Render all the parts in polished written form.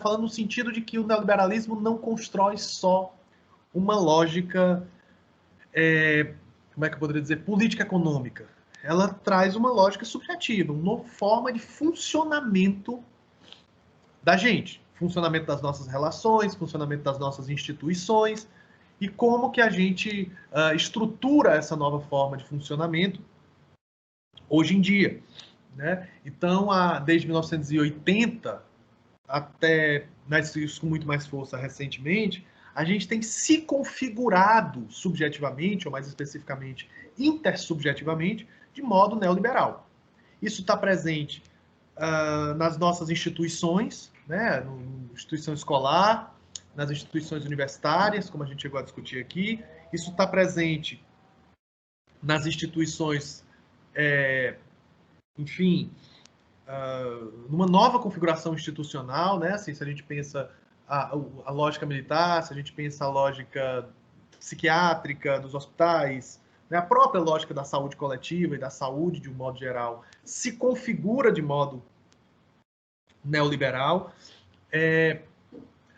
falando no sentido de que o neoliberalismo não constrói só uma lógica, como é que eu poderia dizer, política econômica. Ela traz uma lógica subjetiva, uma nova forma de funcionamento da gente, funcionamento das nossas relações, funcionamento das nossas instituições, e como que a gente estrutura essa nova forma de funcionamento hoje em dia, né? Então, desde 1980 até, mas isso com muito mais força recentemente, a gente tem se configurado subjetivamente, ou mais especificamente intersubjetivamente, de modo neoliberal. Isso está presente nas nossas instituições, né, na instituição escolar, nas instituições universitárias, como a gente chegou a discutir aqui. Isso está presente nas instituições, enfim, numa nova configuração institucional, né? Assim, se a gente pensa a lógica militar, se a gente pensa a lógica psiquiátrica dos hospitais, né? A própria lógica da saúde coletiva e da saúde de um modo geral se configura de modo neoliberal.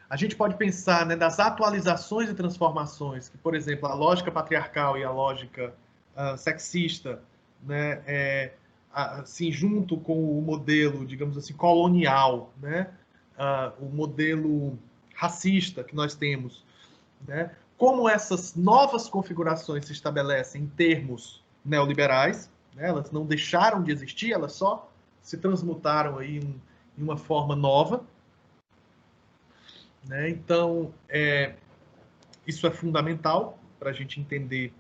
A gente pode pensar, né, das atualizações e transformações, que, por exemplo, a lógica patriarcal e a lógica sexista, né, assim, junto com o modelo, digamos assim, colonial, né, o modelo racista que nós temos, né, como essas novas configurações se estabelecem em termos neoliberais, né, elas não deixaram de existir, elas só se transmutaram aí em uma forma nova, né? Então, isso é fundamental para a gente entender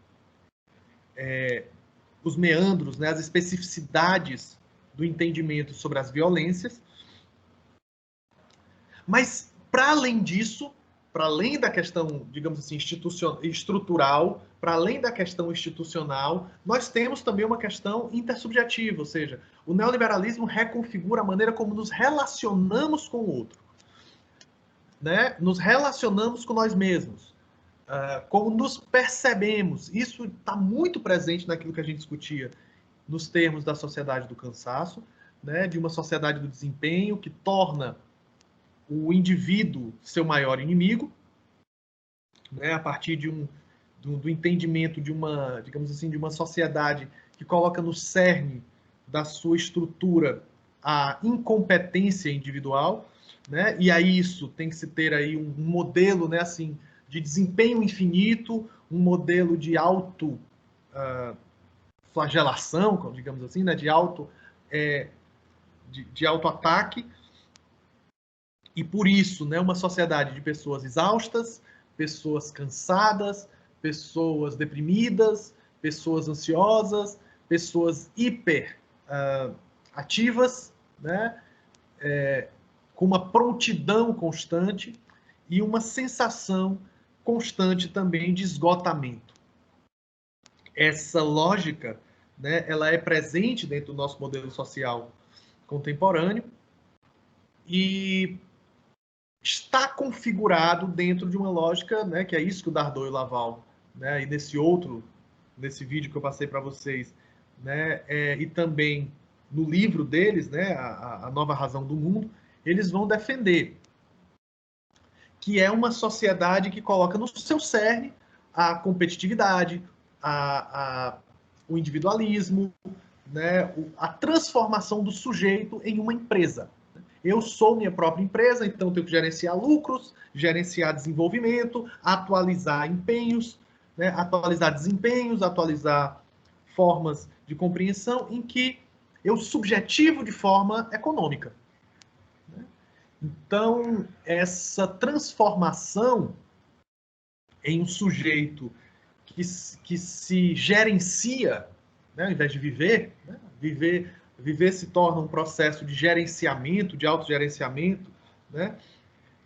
os meandros, né, as especificidades do entendimento sobre as violências. Mas, para além disso, para além da questão, digamos assim, estrutural, para além da questão institucional, nós temos também uma questão intersubjetiva, ou seja, o neoliberalismo reconfigura a maneira como nos relacionamos com o outro, né? Nos relacionamos com nós mesmos, como nos percebemos. Isso está muito presente naquilo que a gente discutia nos termos da sociedade do cansaço, né? De uma sociedade do desempenho que torna o indivíduo seu maior inimigo, né? A partir do entendimento de uma, digamos assim, de uma sociedade que coloca no cerne da sua estrutura a incompetência individual, né? E aí isso tem que se ter aí um modelo, né, assim, de desempenho infinito, um modelo de flagelação, digamos assim, né, de autoataque, e por isso, né, uma sociedade de pessoas exaustas, pessoas cansadas, pessoas deprimidas, pessoas ansiosas, pessoas hiper ativas, né, com uma prontidão constante e uma sensação constante também de esgotamento. Essa lógica, né, ela é presente dentro do nosso modelo social contemporâneo e está configurado dentro de uma lógica, né, que é isso que o Dardot e o Laval, né, e nesse vídeo que eu passei para vocês, né, e também no livro deles, né, a Nova Razão do Mundo, eles vão defender que é uma sociedade que coloca no seu cerne a competitividade, o individualismo, né, a transformação do sujeito em uma empresa. Eu sou minha própria empresa, então tenho que gerenciar lucros, gerenciar desenvolvimento, atualizar empenhos, né, atualizar desempenhos, atualizar formas de compreensão em que eu subjetivo de forma econômica. Então, essa transformação em um sujeito que se gerencia, né, ao invés de viver, né, viver se torna um processo de gerenciamento, de autogerenciamento, né,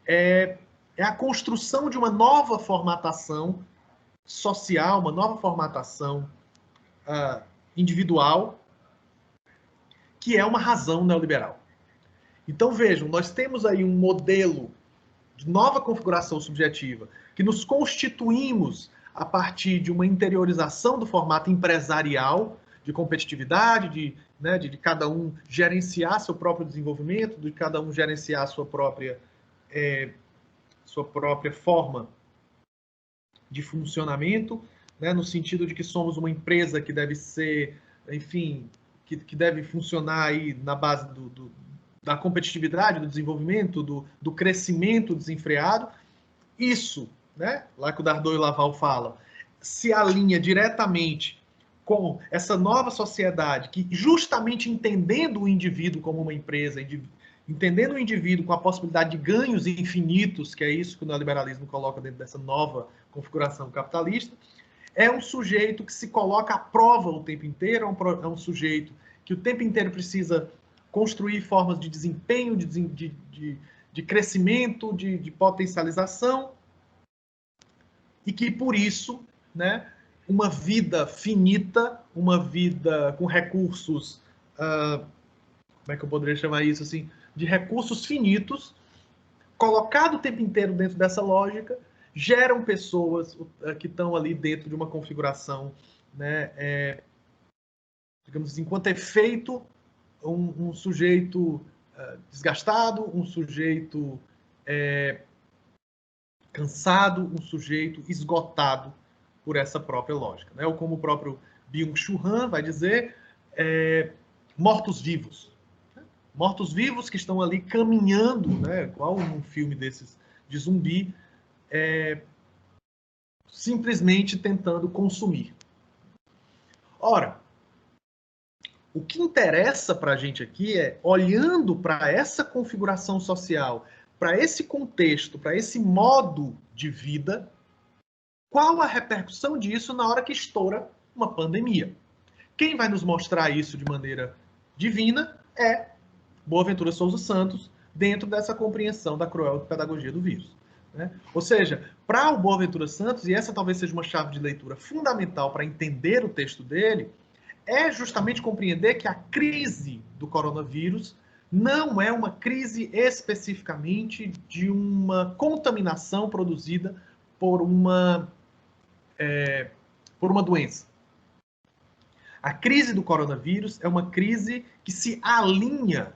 é a construção de uma nova formatação social, uma nova formatação individual, que é uma razão neoliberal. Então, vejam, nós temos aí um modelo de nova configuração subjetiva, que nos constituímos a partir de uma interiorização do formato empresarial, de competitividade, de cada um gerenciar seu próprio desenvolvimento, de cada um gerenciar sua própria sua própria forma de funcionamento, né, no sentido de que somos uma empresa que deve ser, enfim, que deve funcionar aí na base da competitividade, do desenvolvimento, do crescimento desenfreado. Isso, né, lá que o Dardot e o Laval fala, se alinha diretamente com essa nova sociedade que, justamente entendendo o indivíduo como uma empresa, entendendo o indivíduo com a possibilidade de ganhos infinitos, que é isso que o neoliberalismo coloca dentro dessa nova configuração capitalista, é um sujeito que se coloca à prova o tempo inteiro, é um sujeito que o tempo inteiro precisa construir formas de desempenho, de crescimento, de potencialização, e que, por isso, né, uma vida finita, uma vida com recursos, como é que eu poderia chamar isso, assim, de recursos finitos, colocado o tempo inteiro dentro dessa lógica, geram pessoas que estão ali dentro de uma configuração, né, digamos assim, enquanto efeito, um sujeito desgastado, um sujeito cansado, um sujeito esgotado por essa própria lógica, né? Ou como o próprio Byung-Chul Han vai dizer, mortos-vivos. Mortos-vivos que estão ali caminhando, né, igual um filme desses de zumbi, simplesmente tentando consumir. Ora, o que interessa para a gente aqui é, olhando para essa configuração social, para esse contexto, para esse modo de vida, qual a repercussão disso na hora que estoura uma pandemia? Quem vai nos mostrar isso de maneira divina é Boaventura Souza Santos, dentro dessa compreensão da cruel pedagogia do vírus. Né? Ou seja, para o Boaventura Santos, e essa talvez seja uma chave de leitura fundamental para entender o texto dele, é justamente compreender que a crise do coronavírus não é uma crise especificamente de uma contaminação produzida por uma doença. A crise do coronavírus é uma crise que se alinha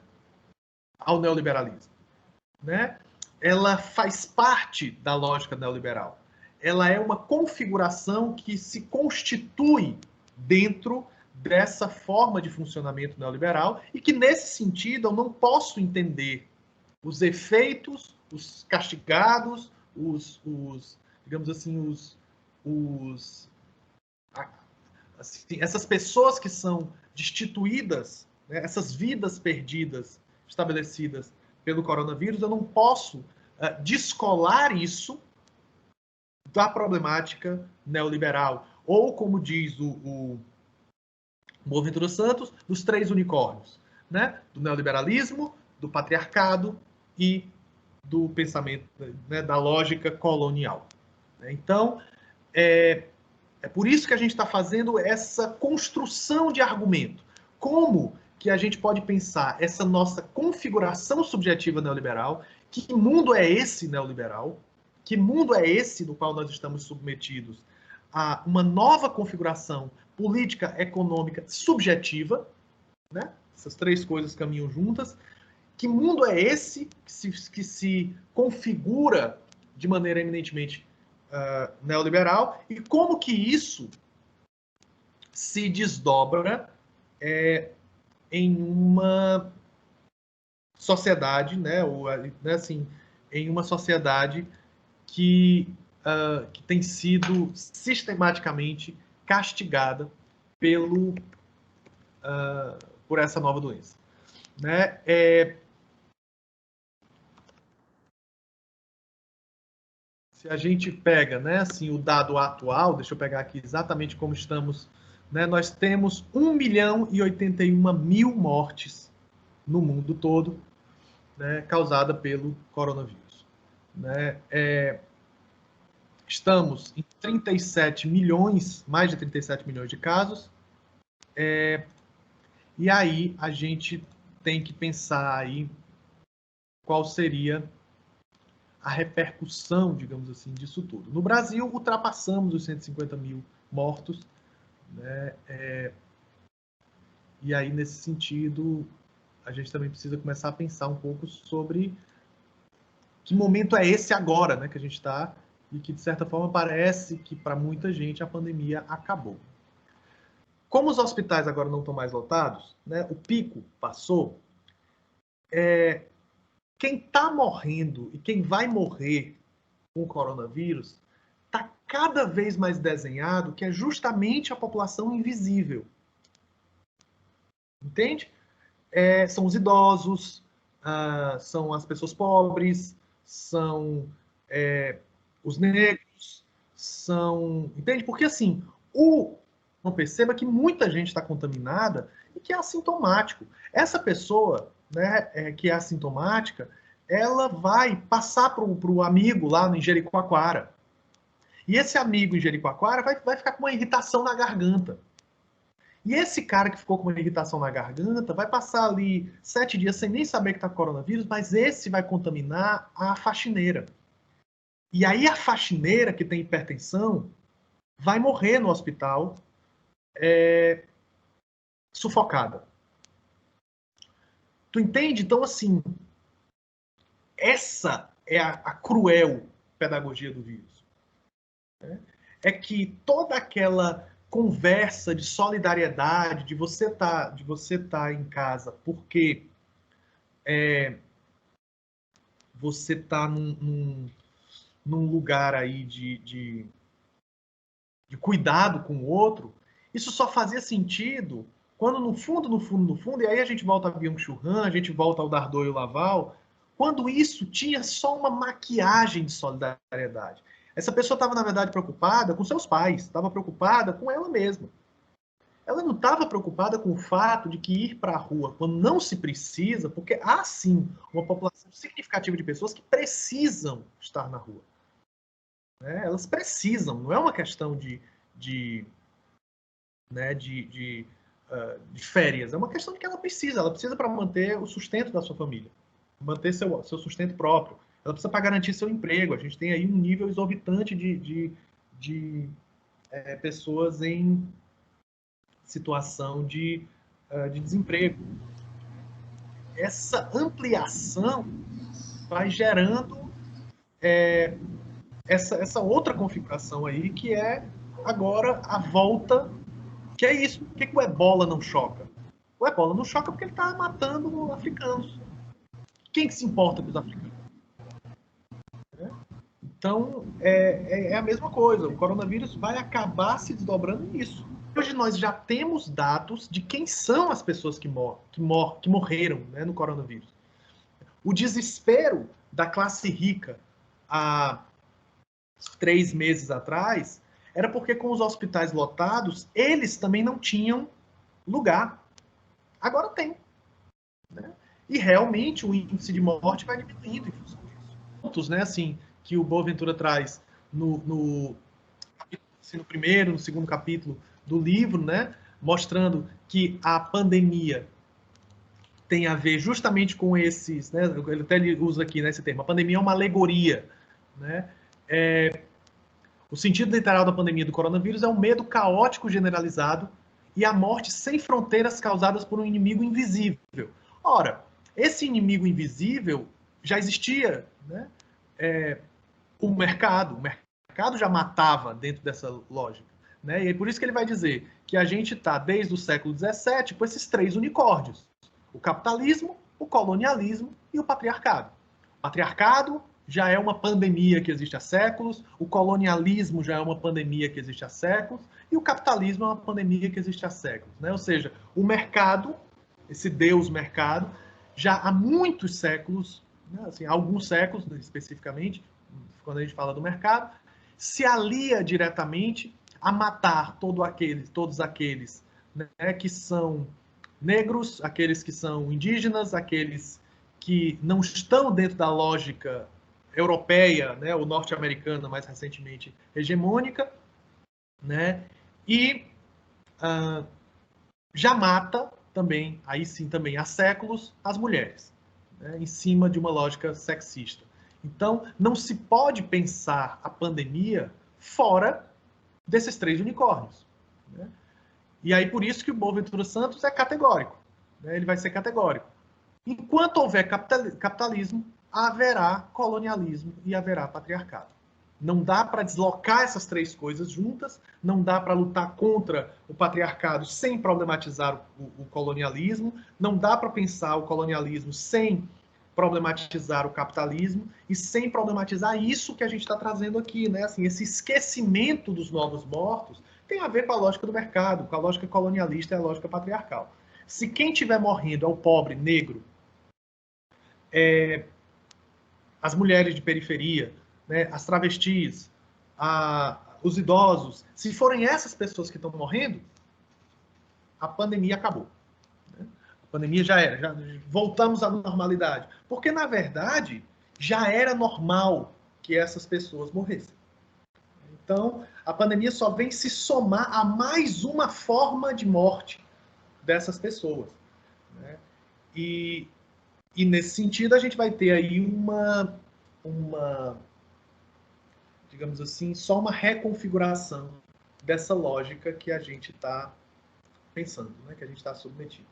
ao neoliberalismo, né? Ela faz parte da lógica neoliberal. Ela é uma configuração que se constitui dentro dessa forma de funcionamento neoliberal e que, nesse sentido, eu não posso entender os efeitos, os castigados, digamos assim, assim, essas pessoas que são destituídas, né, essas vidas perdidas estabelecidas pelo coronavírus, eu não posso descolar isso da problemática neoliberal. Ou, como diz o Boaventura Santos, dos três unicórnios, né? Do neoliberalismo, do patriarcado e do pensamento, né, da lógica colonial. Então, é por isso que a gente está fazendo essa construção de argumento. Como que a gente pode pensar essa nossa configuração subjetiva neoliberal? Que mundo é esse neoliberal? Que mundo é esse no qual nós estamos submetidos a uma nova configuração política, econômica, subjetiva? Né? Essas três coisas caminham juntas. Que mundo é esse que se configura de maneira eminentemente neoliberal, e como que isso se desdobra em uma sociedade, né, assim, em uma sociedade que tem sido sistematicamente castigada por essa nova doença. Né? Se a gente pega, né, assim, o dado atual, deixa eu pegar aqui exatamente como estamos, né, nós temos 1.081.000 mortes no mundo todo, né, causada pelo coronavírus. Né? Estamos em 37 milhões, mais de 37 milhões de casos, e aí a gente tem que pensar aí qual seria a repercussão, digamos assim, disso tudo. No Brasil, ultrapassamos os 150 mil mortos, né? E aí, nesse sentido, a gente também precisa começar a pensar um pouco sobre que momento é esse agora, né, que a gente está, e que, de certa forma, parece que, para muita gente, a pandemia acabou. Como os hospitais agora não estão mais lotados, né, o pico passou, quem está morrendo e quem vai morrer com o coronavírus está cada vez mais desenhado que é justamente a população invisível. Entende? São os idosos, são as pessoas pobres, são os negros, são... Entende? Porque, assim, não perceba que muita gente está contaminada e que é assintomático. Essa pessoa, né, que é assintomática, ela vai passar para o amigo lá em Jericoacoara. E esse amigo em Jericoacoara vai ficar com uma irritação na garganta. E esse cara que ficou com uma irritação na garganta vai passar ali 7 dias sem nem saber que está com coronavírus, mas esse vai contaminar a faxineira. E aí a faxineira que tem hipertensão vai morrer no hospital sufocada. Tu entende? Então, assim, essa é a cruel pedagogia do vírus. É que toda aquela conversa de solidariedade, de você tá em casa porque você tá num lugar aí de cuidado com o outro, isso só fazia sentido quando no fundo, e aí a gente volta a Byung-Chul Han, a gente volta ao Dardot e o Laval, quando isso tinha só uma maquiagem de solidariedade. Essa pessoa estava, na verdade, preocupada com seus pais, estava preocupada com ela mesma. Ela não estava preocupada com o fato de que ir para a rua, quando não se precisa, porque há sim uma população significativa de pessoas que precisam estar na rua. Elas precisam, não é uma questão de férias, é uma questão de que ela precisa para manter o sustento da sua família, manter seu sustento próprio, ela precisa para garantir seu emprego. A gente tem aí um nível exorbitante de pessoas em situação de desemprego. Essa ampliação vai gerando essa outra configuração aí, que é agora a volta, que é isso. Por que o ebola não choca? O ebola não choca porque ele está matando africanos. Quem que se importa com os africanos? Então, é a mesma coisa. O coronavírus vai acabar se desdobrando nisso. Hoje nós já temos dados de quem são as pessoas que morreram, né, no coronavírus. O desespero da classe rica há 3 meses atrás era porque, com os hospitais lotados, eles também não tinham lugar. Agora tem. Né? E realmente o índice de morte vai diminuindo em função disso. Pontos, né, assim, que o Boaventura traz no primeiro, no segundo capítulo do livro, né, mostrando que a pandemia tem a ver justamente com esses, né, ele até usa aqui, né, esse termo, a pandemia é uma alegoria, né, o sentido literal da pandemia do coronavírus é um medo caótico generalizado e a morte sem fronteiras causadas por um inimigo invisível. Ora, esse inimigo invisível já existia, né? O mercado já matava dentro dessa lógica. Né? E é por isso que ele vai dizer que a gente está, desde o século XVII, com esses 3 unicórnios. O capitalismo, o colonialismo e o patriarcado. O patriarcado já é uma pandemia que existe há séculos, o colonialismo já é uma pandemia que existe há séculos, e o capitalismo é uma pandemia que existe há séculos. Né? Ou seja, o mercado, esse Deus mercado, já há muitos séculos, né? Assim, alguns séculos especificamente, quando a gente fala do mercado, se alia diretamente a matar todos aqueles, né, que são negros, aqueles que são indígenas, aqueles que não estão dentro da lógica europeia, né, ou norte-americana, mais recentemente hegemônica, né, e já mata também, aí sim também há séculos, as mulheres, né, em cima de uma lógica sexista. Então, não se pode pensar a pandemia fora desses 3 unicórnios. Né? E aí, por isso que o Boaventura Santos é categórico. Né? Ele vai ser categórico. Enquanto houver capitalismo, haverá colonialismo e haverá patriarcado. Não dá para deslocar essas três coisas juntas, não dá para lutar contra o patriarcado sem problematizar o colonialismo, não dá para pensar o colonialismo sem problematizar o capitalismo e sem problematizar isso que a gente está trazendo aqui, né? Assim, esse esquecimento dos novos mortos tem a ver com a lógica do mercado, com a lógica colonialista e a lógica patriarcal. Se quem estiver morrendo é o pobre, negro, as mulheres de periferia, né, as travestis, os idosos, se forem essas pessoas que estão morrendo, a pandemia acabou. Né? A pandemia já era, já voltamos à normalidade. Porque, na verdade, já era normal que essas pessoas morressem. Então, a pandemia só vem se somar a mais uma forma de morte dessas pessoas. Né? E nesse sentido, a gente vai ter aí digamos assim, só uma reconfiguração dessa lógica que a gente está pensando, né, que a gente está submetido.